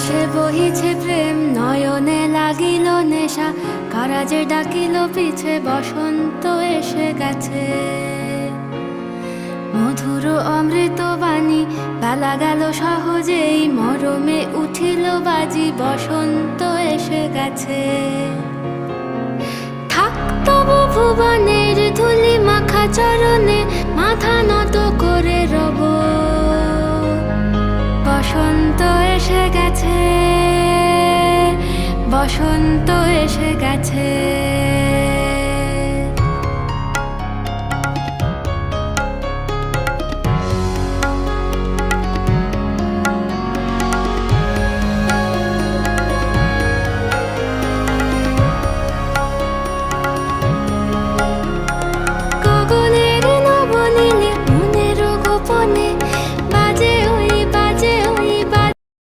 আকাশে বহিছে প্রেম, নয়নে লাগিল নেশা, কারাজে ডাকিল পিছে, বসন্ত এসে গেছে। মধুর অমৃত বাণী, বেলা গেল সহজেই, মরমে উঠিল বাজি, বসন্ত এসে গেছে। থাক তবু ভুবনের ধুলি মাখা চরণে, মাথা নত করে রব। বসন্ত এসে গেছে, বসন্ত এসে গেছে।